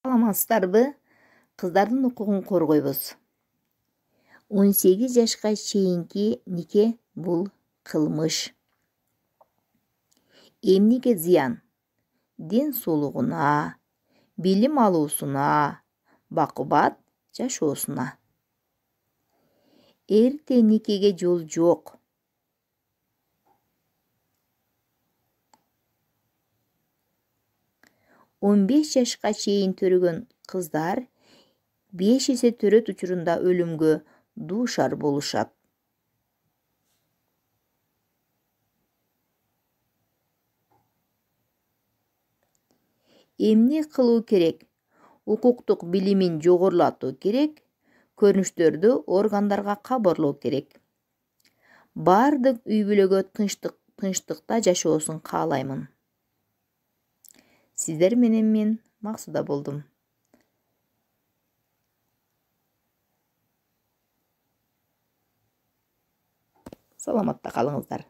Саламатсыздарбы? Кыздардын укугун коргойбуз. 18 жашка чейинки нике бул кылмыш. Эмнеге зыян? Ден соолугуна, билим алуусуна, бакубат жашоосуна. Эрте никеге жол жок. Он 15 жашка чейин төрөгөн кыздар 5 эсе төрөт учурунда өлүмгө дуушар болушат. Эмне кылуу керек? Укуктук билимин жогорулатуу керек, көрүнүштөрдү органдарга кабарлоо керек. Бардык үй бүлөгө тынчтыкта жашоосун каалаймын. Сиздер менен мен Максуда болдум. Саламатта калыңыздар.